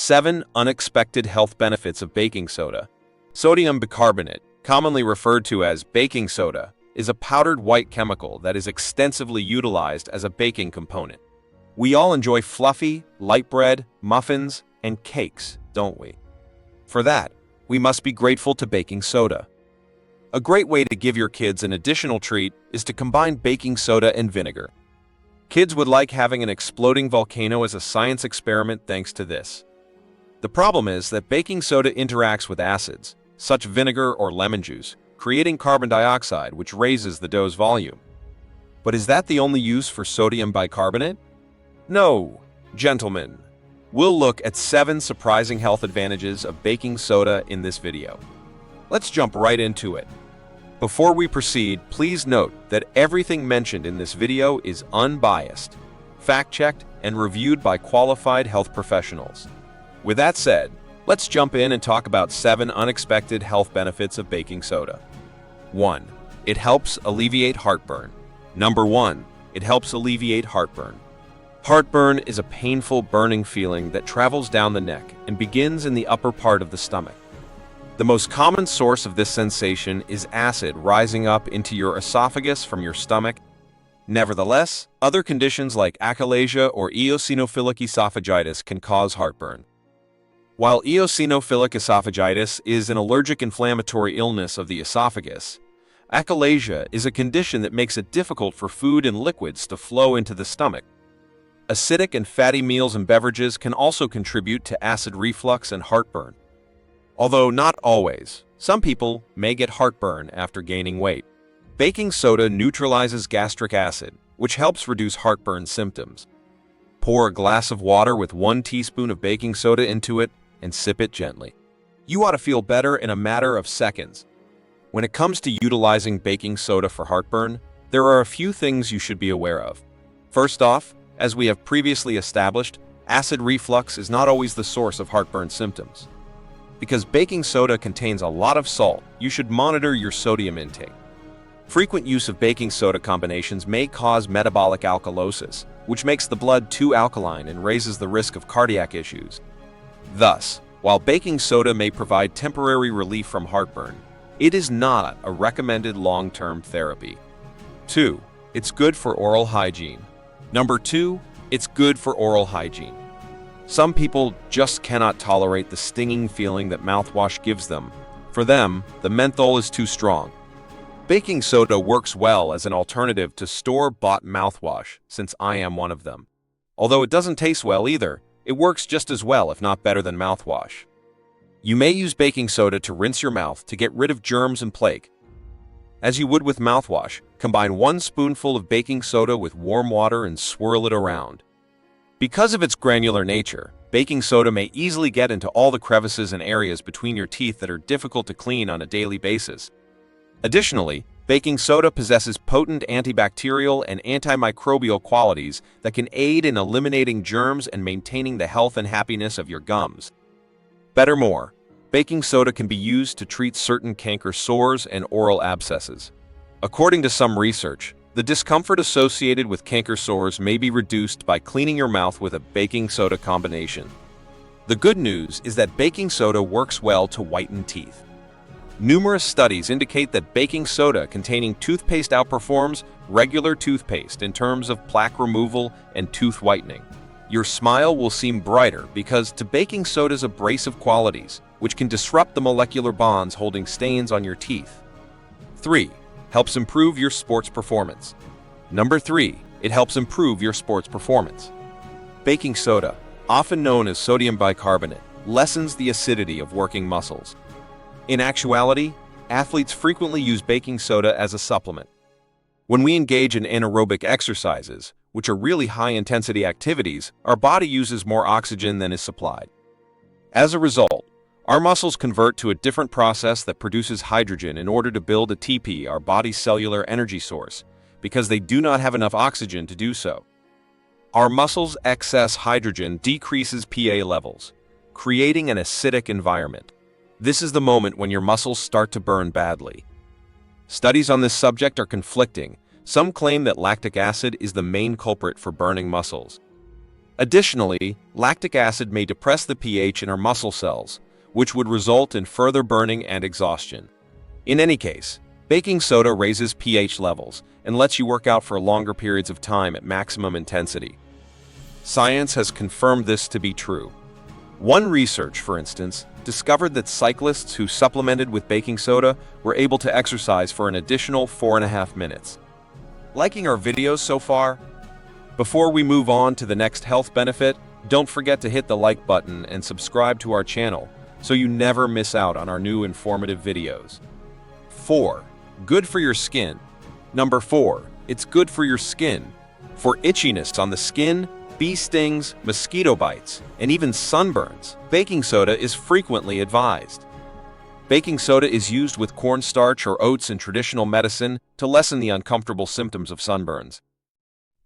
7 Unexpected Health Benefits of Baking Soda. Sodium bicarbonate, commonly referred to as baking soda, is a powdered white chemical that is extensively utilized as a baking component. We all enjoy fluffy, light bread, muffins, and cakes, don't we? For that, we must be grateful to baking soda. A great way to give your kids an additional treat is to combine baking soda and vinegar. Kids would like having an exploding volcano as a science experiment thanks to this. The problem is that baking soda interacts with acids, such vinegar or lemon juice, creating carbon dioxide, which raises the dough's volume. But is that the only use for sodium bicarbonate? No, gentlemen. We'll look at 7 surprising health advantages of baking soda in this video. Let's jump right into it. Before we proceed, please note that everything mentioned in this video is unbiased, fact-checked, and reviewed by qualified health professionals. With that said, let's jump in and talk about 7 unexpected health benefits of baking soda. 1. It helps alleviate heartburn. Number 1. It helps alleviate heartburn. Heartburn is a painful burning feeling that travels down the neck and begins in the upper part of the stomach. The most common source of this sensation is acid rising up into your esophagus from your stomach. Nevertheless, other conditions like achalasia or eosinophilic esophagitis can cause heartburn. While eosinophilic esophagitis is an allergic inflammatory illness of the esophagus, achalasia is a condition that makes it difficult for food and liquids to flow into the stomach. Acidic and fatty meals and beverages can also contribute to acid reflux and heartburn. Although not always, some people may get heartburn after gaining weight. Baking soda neutralizes gastric acid, which helps reduce heartburn symptoms. Pour a glass of water with 1 teaspoon of baking soda into it and sip it gently. You ought to feel better in a matter of seconds. When it comes to utilizing baking soda for heartburn, there are a few things you should be aware of. First off, as we have previously established, acid reflux is not always the source of heartburn symptoms. Because baking soda contains a lot of salt, you should monitor your sodium intake. Frequent use of baking soda combinations may cause metabolic alkalosis, which makes the blood too alkaline and raises the risk of cardiac issues. Thus, while baking soda may provide temporary relief from heartburn, it is not a recommended long-term therapy. 2. It's good for oral hygiene. Number 2. It's good for oral hygiene. Some people just cannot tolerate the stinging feeling that mouthwash gives them. For them, the menthol is too strong. Baking soda works well as an alternative to store-bought mouthwash, since I am one of them. Although it doesn't taste well either, it works just as well, if not better than mouthwash. You may use baking soda to rinse your mouth to get rid of germs and plaque. As you would with mouthwash, combine 1 spoonful of baking soda with warm water and swirl it around. Because of its granular nature, baking soda may easily get into all the crevices and areas between your teeth that are difficult to clean on a daily basis. Additionally, baking soda possesses potent antibacterial and antimicrobial qualities that can aid in eliminating germs and maintaining the health and happiness of your gums. Furthermore, baking soda can be used to treat certain canker sores and oral abscesses. According to some research, the discomfort associated with canker sores may be reduced by cleaning your mouth with a baking soda combination. The good news is that baking soda works well to whiten teeth. Numerous studies indicate that baking soda containing toothpaste outperforms regular toothpaste in terms of plaque removal and tooth whitening. Your smile will seem brighter because to baking soda's abrasive qualities, which can disrupt the molecular bonds holding stains on your teeth. 3. Helps improve your sports performance. Number 3. It helps improve your sports performance. Baking soda, often known as sodium bicarbonate, lessens the acidity of working muscles. In actuality, athletes frequently use baking soda as a supplement. When we engage in anaerobic exercises, which are really high-intensity activities, our body uses more oxygen than is supplied. As a result, our muscles convert to a different process that produces hydrogen in order to build ATP, our body's cellular energy source, because they do not have enough oxygen to do so. Our muscles' excess hydrogen decreases PA levels, creating an acidic environment. This is the moment when your muscles start to burn badly. Studies on this subject are conflicting. Some claim that lactic acid is the main culprit for burning muscles. Additionally, lactic acid may depress the pH in our muscle cells, which would result in further burning and exhaustion. In any case, baking soda raises pH levels and lets you work out for longer periods of time at maximum intensity. Science has confirmed this to be true. One research, for instance, discovered that cyclists who supplemented with baking soda were able to exercise for an additional 4.5 minutes. Liking our videos so far? Before we move on to the next health benefit, don't forget to hit the like button and subscribe to our channel so you never miss out on our new informative videos. 4. Good for your skin. Number 4. It's good for your skin. For itchiness on the skin, bee stings, mosquito bites, and even sunburns, baking soda is frequently advised. Baking soda is used with cornstarch or oats in traditional medicine to lessen the uncomfortable symptoms of sunburns.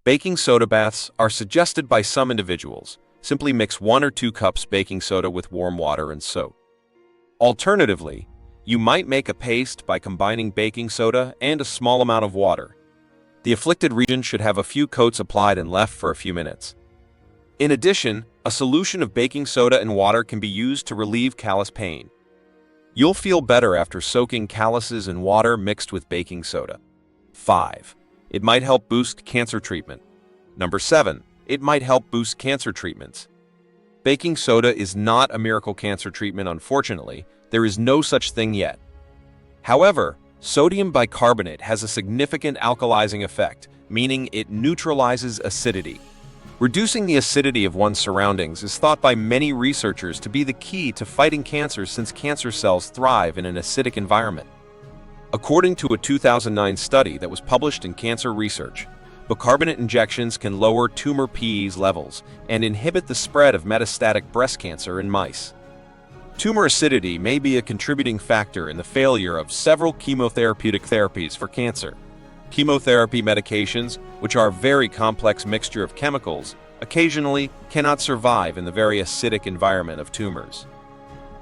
Baking soda baths are suggested by some individuals. Simply mix 1 or 2 cups baking soda with warm water and soak. Alternatively, you might make a paste by combining baking soda and a small amount of water. The afflicted region should have a few coats applied and left for a few minutes. In addition, a solution of baking soda and water can be used to relieve callus pain. You'll feel better after soaking calluses in water mixed with baking soda. 5. It might help boost cancer treatment. Number 7. It might help boost cancer treatments. Baking soda is not a miracle cancer treatment, unfortunately. There is no such thing yet. However, sodium bicarbonate has a significant alkalizing effect, meaning it neutralizes acidity. Reducing the acidity of one's surroundings is thought by many researchers to be the key to fighting cancer, since cancer cells thrive in an acidic environment. According to a 2009 study that was published in Cancer Research, bicarbonate injections can lower tumor PEs levels and inhibit the spread of metastatic breast cancer in mice. Tumor acidity may be a contributing factor in the failure of several chemotherapeutic therapies for cancer. Chemotherapy medications, which are a very complex mixture of chemicals, occasionally cannot survive in the very acidic environment of tumors.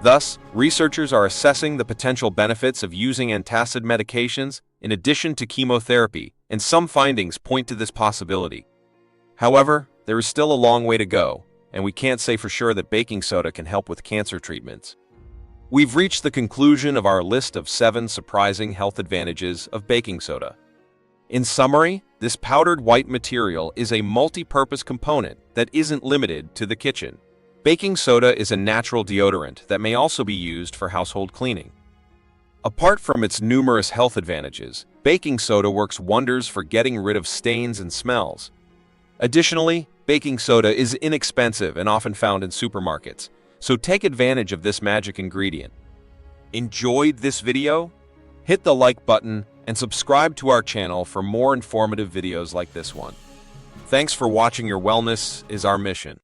Thus, researchers are assessing the potential benefits of using antacid medications in addition to chemotherapy, and some findings point to this possibility. However, there is still a long way to go, and we can't say for sure that baking soda can help with cancer treatments. We've reached the conclusion of our list of 7 surprising health advantages of baking soda. In summary, this powdered white material is a multi-purpose component that isn't limited to the kitchen. Baking soda is a natural deodorant that may also be used for household cleaning. Apart from its numerous health advantages, baking soda works wonders for getting rid of stains and smells. Additionally, baking soda is inexpensive and often found in supermarkets, so take advantage of this magic ingredient. Enjoyed this video? Hit the like button and subscribe to our channel for more informative videos like this one. Thanks for watching. Your wellness is our mission.